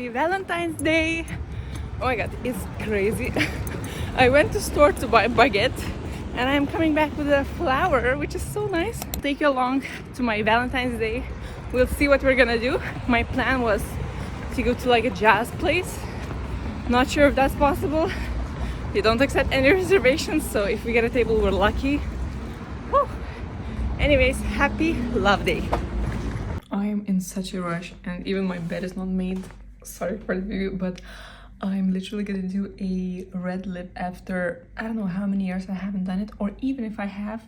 Happy Valentine's Day! Oh my god, it's crazy. I went to store to buy baguette and I'm coming back with a flower, which is so nice. Take you along to my Valentine's Day. We'll see what we're gonna do. My plan was to go to like a jazz place. Not sure if that's possible. They don't accept any reservations, so if we get a table, we're lucky. Whew. Anyways, happy love day. I am in such a rush and even my bed is not made. Sorry for the video, but I'm literally gonna do a red lip after I don't know how many years I haven't done it, or even if I have,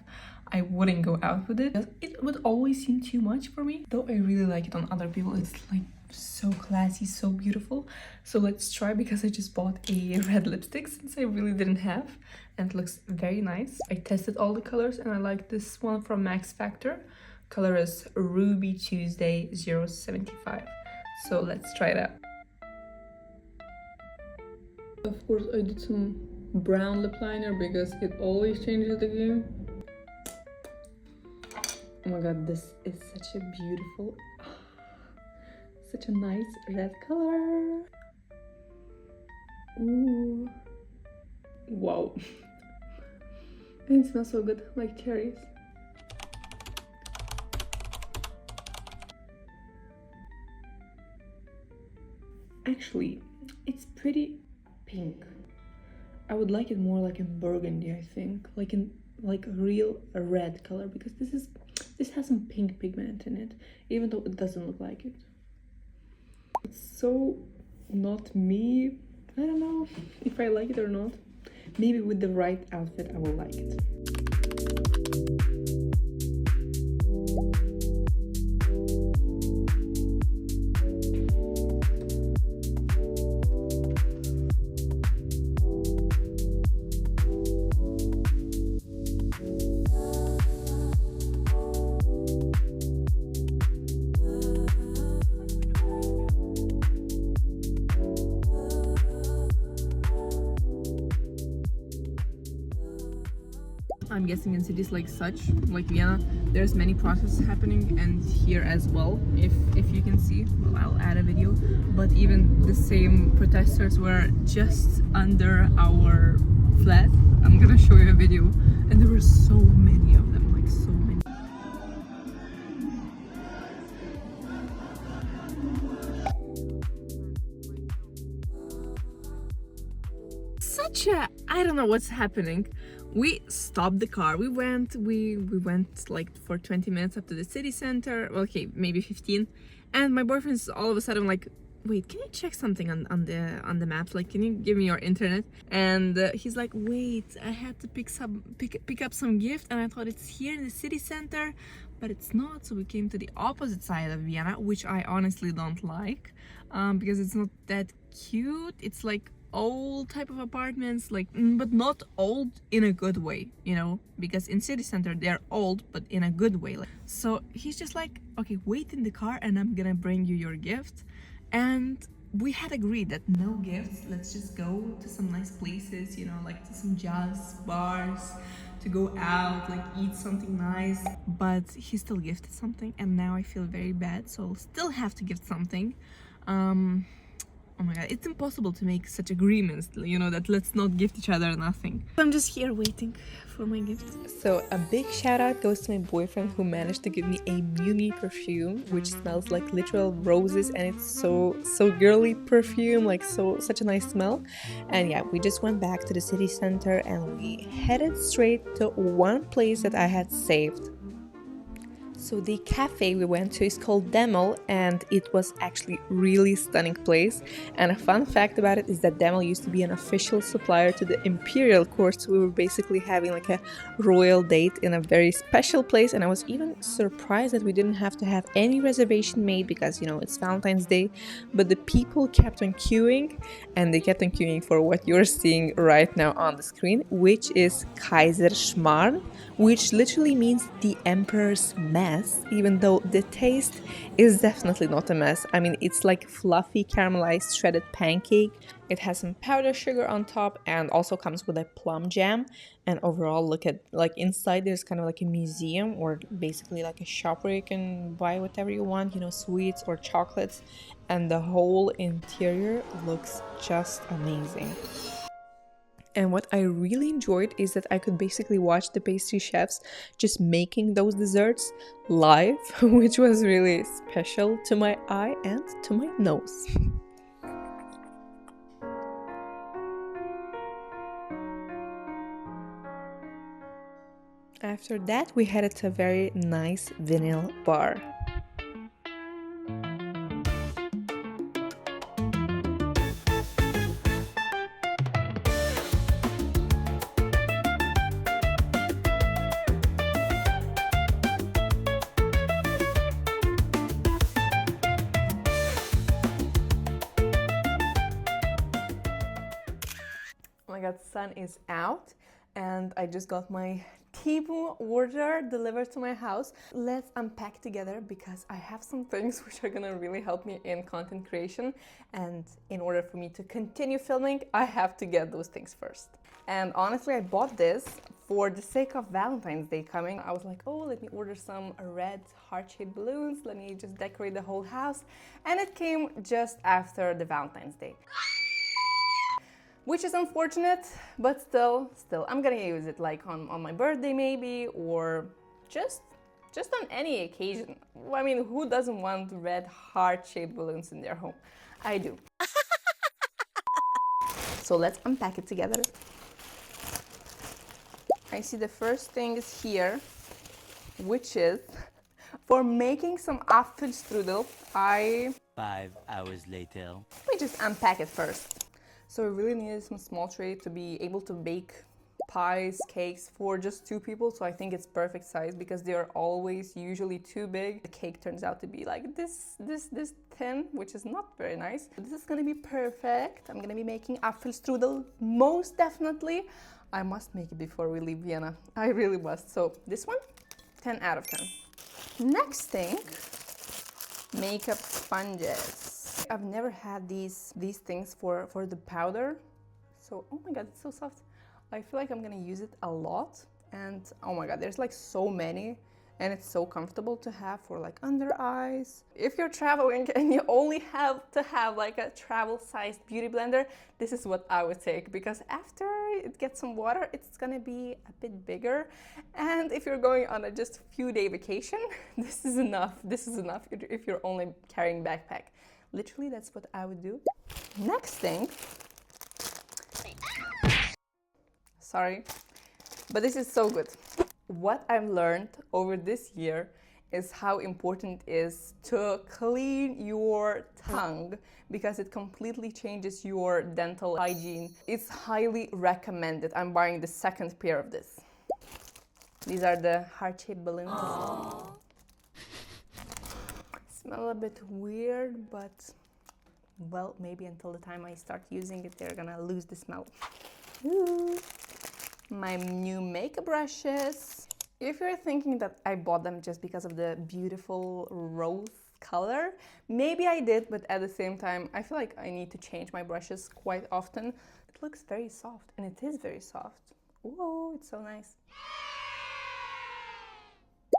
I wouldn't go out with it. It would always seem too much for me, though I really like it on other people. It's like so classy, so beautiful. So let's try, because I just bought a red lipstick since I really didn't have, and it looks very nice. I tested all the colors and I like this one from Max Factor. Color is Ruby Tuesday 075. So let's try it out. Of course I did some brown lip liner because it always changes the game. Oh my god, this is such a beautiful, such a nice red color. Ooh. Wow. And it smells so good, like cherries. Actually, it's pretty pink. I would like it more like in burgundy, I think, like in like a real red color, because this has some pink pigment in it, even though it doesn't look like it. It's so not me. I don't know if I like it or not. Maybe with the right outfit I will like it. I'm guessing in cities like Vienna, there's many protests happening, and here as well, if you can see. Well, I'll add a video, but even the same protesters were just under our flat. I'm gonna show you a video, and there were so many of them, like so many. I don't know what's happening. We stopped the car. We went like for 20 minutes up to the city center. Well, okay, maybe 15. And my boyfriend's all of a sudden like, wait, can you check something on the maps? Like, can you give me your internet? And he's like, wait, I had to pick up some gift, and I thought it's here in the city center, but it's not. So we came to the opposite side of Vienna, which I honestly don't like, because it's not that cute. It's like old type of apartments, like but not old in a good way, you know, because in city center they're old but in a good way. So he's just like, okay, wait in the car and I'm gonna bring you your gift. And we had agreed that no gifts, let's just go to some nice places, you know, like to some jazz bars, to go out, like eat something nice. But he still gifted something, and now I feel very bad, so I'll still have to gift something. Oh my god, it's impossible to make such agreements, you know, that let's not gift each other nothing. I'm just here waiting for my gift. So a big shout out goes to my boyfriend, who managed to give me a Miu Miu perfume, which smells like literal roses, and it's so girly perfume, like such a nice smell. And yeah, we just went back to the city center and we headed straight to one place that I had saved. So the cafe we went to is called Demel, and it was actually really stunning place. And a fun fact about it is that Demel used to be an official supplier to the Imperial Court, so we were basically having like a royal date in a very special place. And I was even surprised that we didn't have to have any reservation made, because, you know, it's Valentine's Day, but the people kept on queuing, and they kept on queuing for what you're seeing right now on the screen, which is Kaiserschmarrn, which literally means the Emperor's Mess. mess, even though the taste is definitely not a mess. I mean, it's like fluffy caramelized shredded pancake. It has some powdered sugar on top and also comes with a plum jam. And overall, look at, like, inside there's kind of like a museum or basically like a shop where you can buy whatever you want, you know, sweets or chocolates. And the whole interior looks just amazing. And what I really enjoyed is that I could basically watch the pastry chefs just making those desserts live, which was really special to my eye and to my nose. After that, we headed to a very nice vinyl bar. Oh my god, sun is out and I just got my Temu order delivered to my house. Let's unpack together because I have some things which are gonna really help me in content creation, and in order for me to continue filming, I have to get those things first. And honestly, I bought this for the sake of Valentine's Day coming. I was like, oh, let me order some red heart-shaped balloons, let me just decorate the whole house, and it came just after the Valentine's Day. Which is unfortunate, but still, I'm gonna use it like on my birthday maybe, or just on any occasion. I mean, who doesn't want red heart-shaped balloons in their home? I do. So let's unpack it together. I see the first thing is here, which is for making some Apfelstrudel. 5 hours later. Let me just unpack it first. So we really needed some small tray to be able to bake pies, cakes for just 2 people. So I think it's perfect size because they are always usually too big. The cake turns out to be like this thin, which is not very nice. This is gonna be perfect. I'm gonna be making Apfelstrudel most definitely. I must make it before we leave Vienna. I really must. So this one, 10 out of 10. Next thing, makeup sponges. I've never had these things for the powder. So, oh my god, it's so soft. I feel like I'm gonna use it a lot. And oh my god, there's like so many. And it's so comfortable to have for like under eyes. If you're traveling and you only have to have like a travel-sized beauty blender, this is what I would take, because after it gets some water, it's gonna be a bit bigger. And if you're going on a just few day vacation, this is enough. This is enough if you're only carrying backpack. Literally, that's what I would do. Next thing, sorry, but this is so good. What I've learned over this year is how important it is to clean your tongue because it completely changes your dental hygiene. It's highly recommended. I'm buying the second pair of this. These are the heart-shaped balloons. Aww. Smell a bit weird, but well, maybe until the time I start using it, they're gonna lose the smell. Ooh. My new makeup brushes. If you're thinking that I bought them just because of the beautiful rose color, maybe I did, but at the same time, I feel like I need to change my brushes quite often. It looks very soft, and it is very soft. Whoa, it's so nice.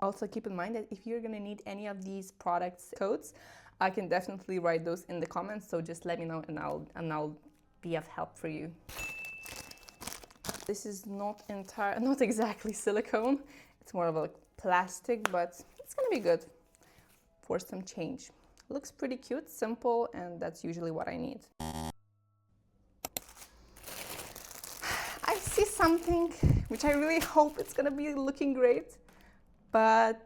Also, keep in mind that if you're gonna need any of these products codes, I can definitely write those in the comments. So just let me know, and I'll be of help for you. This is not exactly silicone. It's more of a plastic, but it's gonna be good for some change. Looks pretty cute, simple, and that's usually what I need. I see something which I really hope it's gonna be looking great, but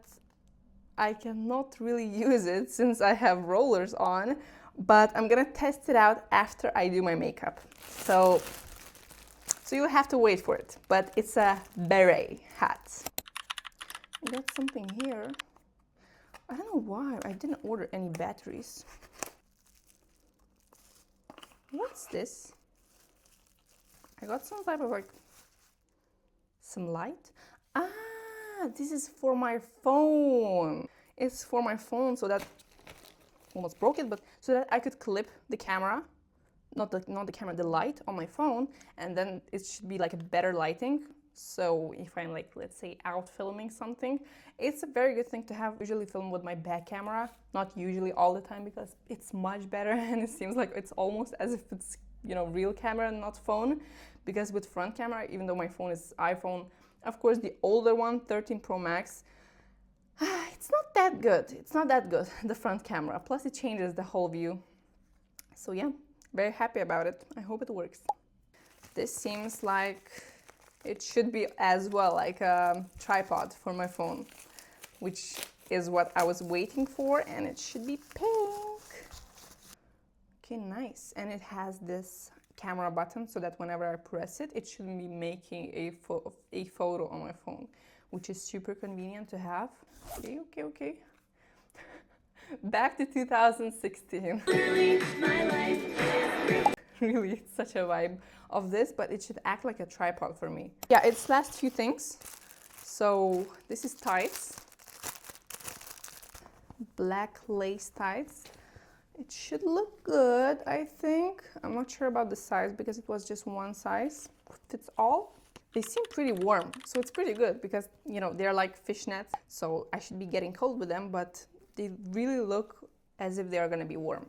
I cannot really use it since I have rollers on, but I'm gonna test it out after I do my makeup. So you'll have to wait for it, but it's a beret hat. I got something here. I don't know why I didn't order any batteries. What's this? I got some type of like, some light. Ah, this is for my phone. It's for my phone so that, almost broke it, but so that I could clip the camera, not the camera, the light on my phone, and then it should be like a better lighting. So if I'm like, let's say, out filming something, it's a very good thing to have. Usually film with my back camera, not usually all the time, because it's much better and it seems like it's almost as if it's, you know, real camera and not phone. Because with front camera, even though my phone is iPhone, of course the older one, 13 Pro Max, it's not that good. It's not that good, the front camera. Plus it changes the whole view. So yeah, very happy about it. I hope it works. This seems like it should be as well like a tripod for my phone, which is what I was waiting for, and it should be pink. Okay, nice. And it has this camera button so that whenever I press it, it shouldn't be making a photo on my phone, which is super convenient to have. Okay. Back to 2016. Really, it's such a vibe of this, but it should act like a tripod for me. Yeah, it's last few things. So this is tights, black lace tights. It should look good, I think. I'm not sure about the size because it was just one size fits all. They seem pretty warm, so it's pretty good because, you know, they're like fishnets, so I should be getting cold with them, but they really look as if they are gonna be warm.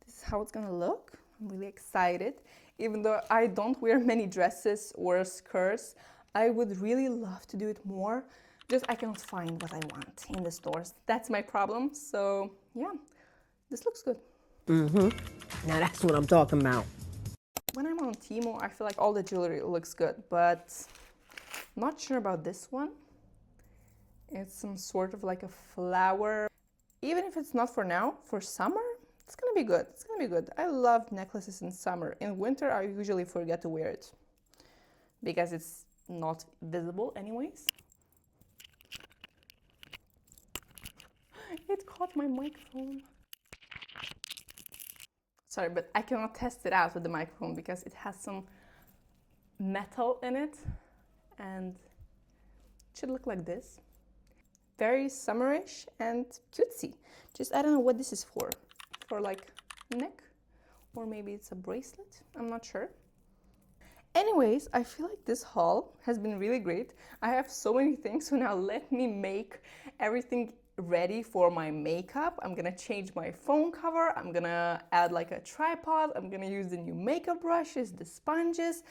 This is how it's gonna look. I'm really excited. Even though I don't wear many dresses or skirts, I would really love to do it more. Just I cannot find what I want in the stores. That's my problem. So yeah, this looks good. Now that's what I'm talking about. When I'm on Temu, I feel like all the jewelry looks good, but not sure about this one. It's some sort of like a flower. Even if it's not for now, for summer, it's gonna be good. It's gonna be good. I love necklaces in summer. In winter, I usually forget to wear it because it's not visible anyways. It caught my microphone. Sorry, but I cannot test it out with the microphone because it has some metal in it, and it should look like this. Very summerish and cutesy. Just, I don't know what this is for. For like neck, or maybe it's a bracelet, I'm not sure. Anyways, I feel like this haul has been really great. I have so many things, so now let me make everything ready for my makeup. I'm gonna change my phone cover, I'm gonna add like a tripod, I'm gonna use the new makeup brushes, the sponges,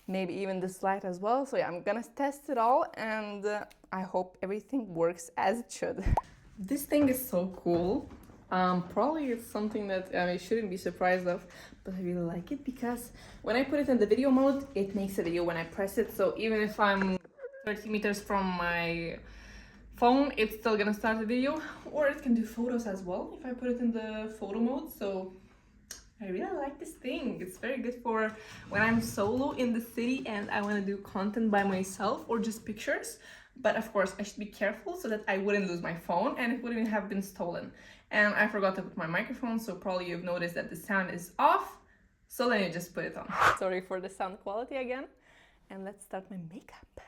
maybe even this light as well. So yeah, I'm gonna test it all, and I hope everything works as it should. This thing is so cool. Probably it's something that I shouldn't be surprised of, but I really like it because when I put it in the video mode, it makes a video when I press it. So even if I'm 30 meters from my phone, it's still gonna start the video, or it can do photos as well if I put it in the photo mode. So I really like this thing. It's very good for when I'm solo in the city and I want to do content by myself or just pictures. But of course I should be careful so that I wouldn't lose my phone and it wouldn't have been stolen. And I forgot to put my microphone, so probably you've noticed that the sound is off. So let me just put it on. Sorry for the sound quality again. And let's start my makeup.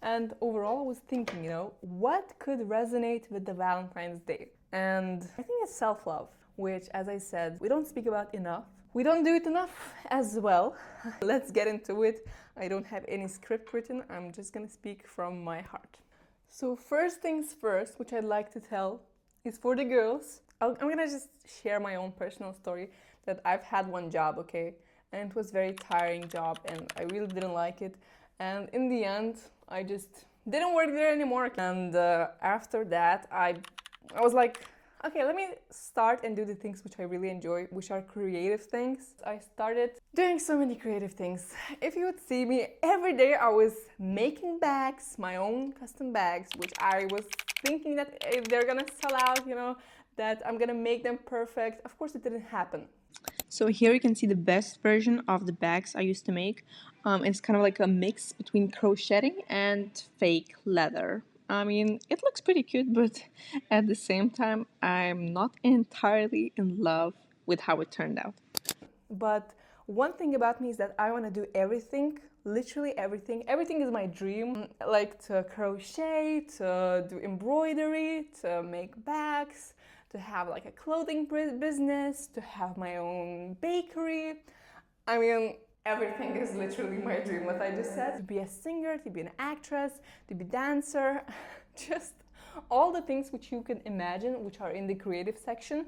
And overall, I was thinking, you know, what could resonate with the Valentine's Day? And I think it's self-love, which, as I said, we don't speak about enough. We don't do it enough as well. Let's get into it. I don't have any script written. I'm just gonna speak from my heart. So first things first, which I'd like to tell, is for the girls. I'm gonna just share my own personal story that I've had one job, okay? And it was a very tiring job and I really didn't like it. And in the end, I just didn't work there anymore. And after that, I was like, okay, let me start and do the things which I really enjoy, which are creative things. I started doing so many creative things. If you would see me, every day I was making bags, my own custom bags, which I was thinking that if they're gonna sell out, you know, that I'm gonna make them perfect. Of course, it didn't happen. So here you can see the best version of the bags I used to make. It's kind of like a mix between crocheting and fake leather. I mean, it looks pretty cute, but at the same time, I'm not entirely in love with how it turned out. But one thing about me is that I want to do everything literally everything. Everything is my dream, like to crochet, to do embroidery, to make bags, to have like a clothing business, to have my own bakery. I mean, everything is literally my dream, what I just said. To be a singer, to be an actress, to be a dancer, just all the things which you can imagine, which are in the creative section.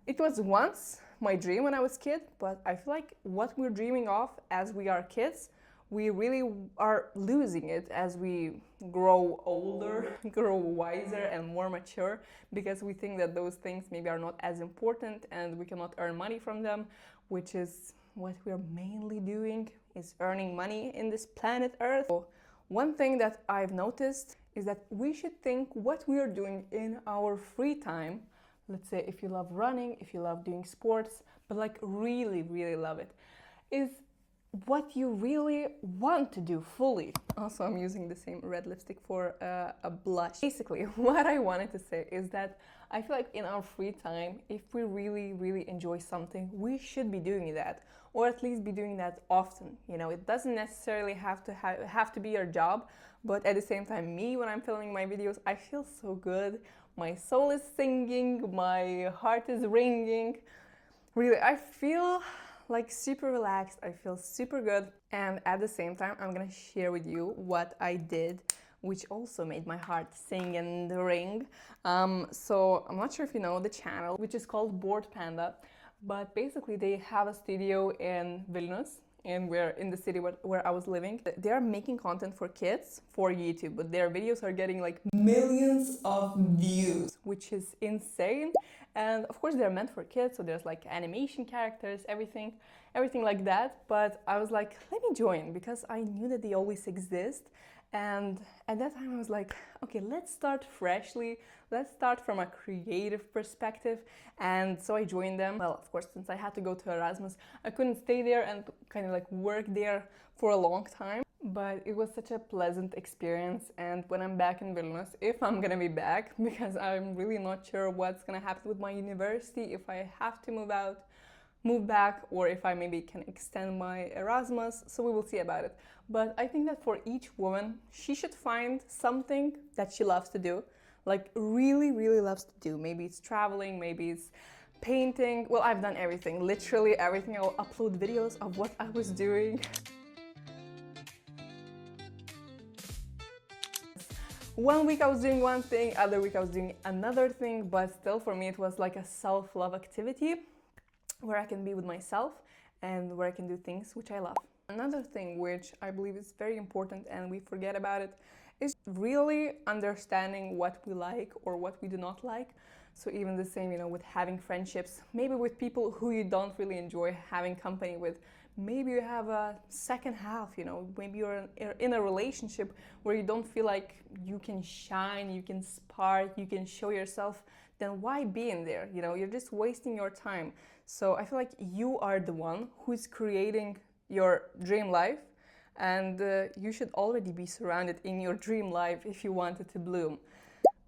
It was once my dream when I was a kid, but I feel like what we're dreaming of as we are kids, we really are losing it as we grow older, grow wiser and more mature, because we think that those things maybe are not as important and we cannot earn money from them, which is what we're mainly doing, is earning money in this planet Earth. So one thing that I've noticed is that we should think what we are doing in our free time. Let's say if you love running, if you love doing sports, but like really, really love it, is what you really want to do fully. Also, I'm using the same red lipstick for a blush. Basically, what I wanted to say is that I feel like in our free time, if we really, really enjoy something, we should be doing that, or at least be doing that often. You know, it doesn't necessarily have to be your job, but at the same time, me, when I'm filming my videos, I feel so good. My soul is singing, my heart is ringing. Really, I feel like super relaxed, I feel super good. And at the same time, I'm gonna share with you what I did, which also made my heart sing and ring. So I'm not sure if you know the channel, which is called Bored Panda, but basically they have a studio in Vilnius, and we're in the city where I was living. They are making content for kids for YouTube, but their videos are getting like millions of views, which is insane. And of course they're meant for kids, so there's like animation characters, everything like that. But I was like, let me join, because I knew that they always exist. And at that time I was like, okay, let's start freshly. Let's start from a creative perspective. And so I joined them. Well, of course, since I had to go to Erasmus, I couldn't stay there and kind of like work there for a long time. But it was such a pleasant experience. And when I'm back in Vilnius, if I'm gonna be back, because I'm really not sure what's gonna happen with my university, if I have to move back, or if I maybe can extend my Erasmus, so we will see about it. But I think that for each woman, she should find something that she loves to do, like really, really loves to do. Maybe it's traveling, maybe it's painting. Well, I've done everything, literally everything. I'll upload videos of what I was doing. One week I was doing one thing, other week I was doing another thing, but still for me it was like a self-love activity where I can be with myself and where I can do things which I love. Another thing which I believe is very important and we forget about it is really understanding what we like or what we do not like. So even the same, you know, with having friendships, maybe with people who you don't really enjoy having company with. Maybe you have a second half, you know, maybe you're in a relationship where you don't feel like you can shine, you can spark, you can show yourself, then why be in there? You know, you're just wasting your time. So I feel like you are the one who's creating your dream life, and you should already be surrounded in your dream life if you want it to bloom.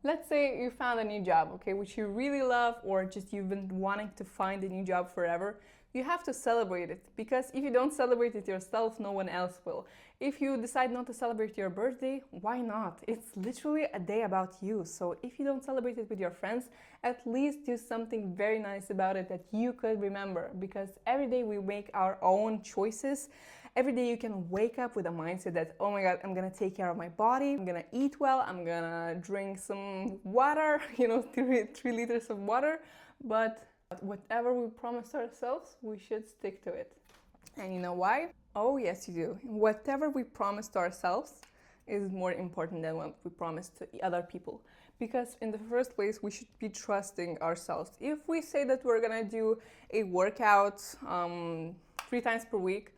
Let's say you found a new job, okay, which you really love, or just you've been wanting to find a new job forever. You have to celebrate it, because if you don't celebrate it yourself, no one else will. If you decide not to celebrate your birthday, why not? It's literally a day about you. So if you don't celebrate it with your friends, at least do something very nice about it that you could remember, because every day we make our own choices. Every day you can wake up with a mindset that, oh my God, I'm gonna take care of my body, I'm gonna eat well, I'm gonna drink some water, you know, 3 liters of water, but whatever we promise ourselves, we should stick to it. And you know why? Oh yes, you do. Whatever we promise to ourselves is more important than what we promise to other people. Because in the first place, we should be trusting ourselves. If we say that we're gonna do a workout 3 times per week,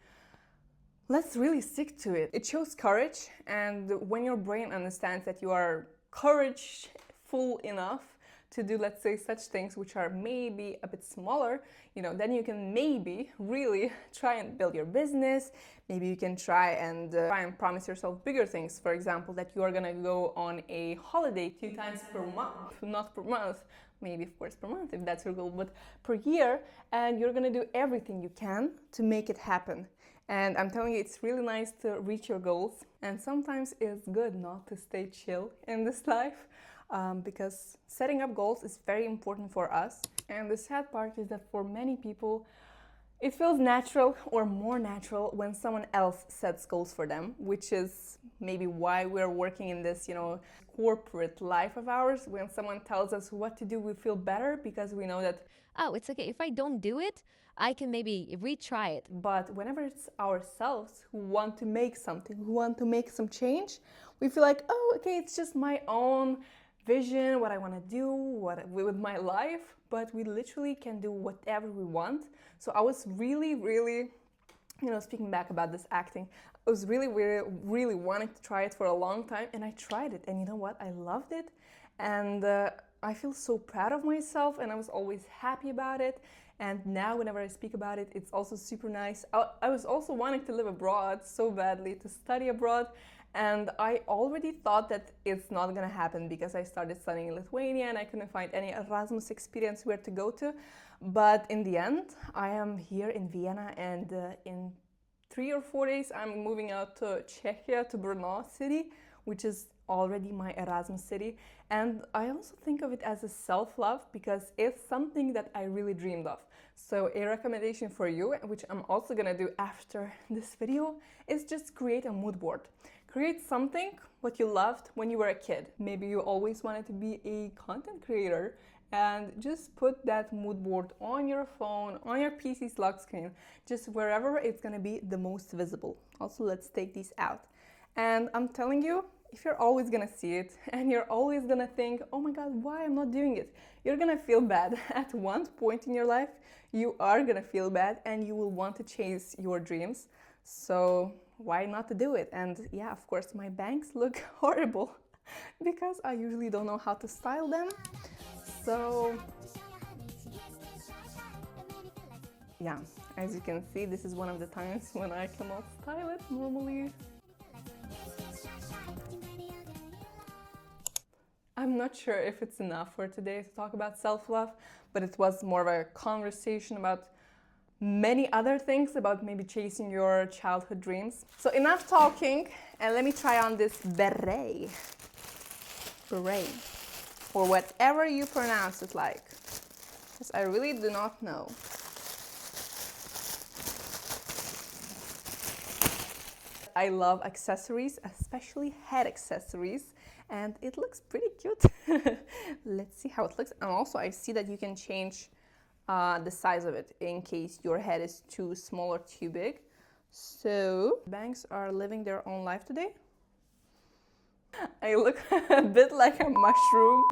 let's really stick to it. It shows courage, and when your brain understands that you are courageful enough to do, let's say, such things which are maybe a bit smaller, you know, then you can maybe really try and build your business. Maybe you can try and promise yourself bigger things. For example, that you are gonna go on a holiday 2 times per month, not per month, maybe of course per month if that's your goal, but per year, and you're gonna do everything you can to make it happen. And I'm telling you, it's really nice to reach your goals. And sometimes it's good not to stay chill in this life, because setting up goals is very important for us. And the sad part is that for many people, it feels natural or more natural when someone else sets goals for them, which is maybe why we're working in this, corporate life of ours. When someone tells us what to do, we feel better because we know that, oh, it's okay. If I don't do it, I can maybe retry it. but whenever it's ourselves who want to make something, who want to make some change, we feel like, oh, okay, it's just my own vision, what I want to do, with my life, but we literally can do whatever we want. So I was really, speaking back about this acting, I was really wanting to try it for a long time, and I tried it, and you know what? I loved it, and I feel so proud of myself, and I was always happy about it. And now whenever I speak about it, it's also super nice. I was also wanting to live abroad so badly, to study abroad, and I already thought that it's not gonna happen because I started studying in Lithuania and I couldn't find any Erasmus experience where to go to. But in the end, I am here in Vienna, and in 3 or 4 days, I'm moving out to Czechia, to Brno city, which is already my Erasmus city. And I also think of it as a self-love because it's something that I really dreamed of. So a recommendation for you, which I'm also gonna do after this video, is just create a mood board. Create something what you loved when you were a kid. Maybe you always wanted to be a content creator, and just put that mood board on your phone, on your PC's lock screen, just wherever it's gonna be the most visible. Also, let's take these out. And I'm telling you, if you're always gonna see it and you're always gonna think, oh my God, why I'm not doing it? You're gonna feel bad. At one point in your life, you are gonna feel bad and you will want to chase your dreams. So why not to do it? And yeah, of course, my bangs look horrible because I usually don't know how to style them. So yeah, as you can see, this is one of the times when I cannot style it normally. I'm not sure if it's enough for today to talk about self-love, but it was more of a conversation about many other things, about maybe chasing your childhood dreams. So enough talking, and let me try on this beret, or whatever you pronounce it like, because I really do not know. I love accessories, especially head accessories, and it looks pretty cute. Let's see how it looks. And also I see that you can change the size of it in case your head is too small or too big. So bangs are living their own life today. I look a bit like a mushroom.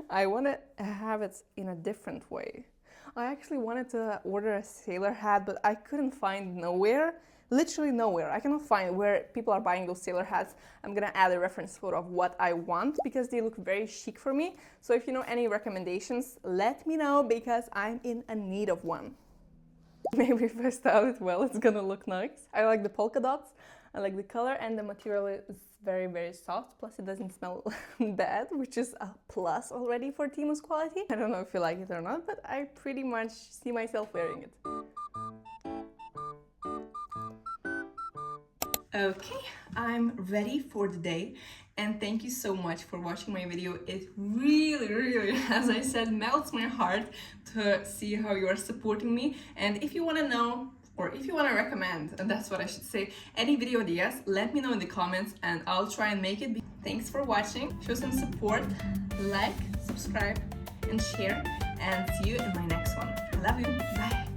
I want to have it in a different way. I actually wanted to order a sailor hat, but I couldn't find nowhere. Literally nowhere. I cannot find where people are buying those sailor hats. I'm gonna add a reference photo of what I want because they look very chic for me. So if you know any recommendations, let me know because I'm in a need of one. Maybe if I style it well, it's gonna look nice. I like the polka dots, I like the color, and the material is very, very soft. Plus it doesn't smell bad, which is a plus already for Temu's quality. I don't know if you like it or not, but I pretty much see myself wearing it. Okay, I'm ready for the day, and thank you so much for watching my video. It really, as I said, melts my heart to see how you are supporting me. And if you want to know, or if you want to recommend, and that's what I should say, any video ideas, let me know in the comments and I'll try and make it. Thanks for watching. Show some support, like, subscribe, and share, and see you in my next one. I love you. Bye.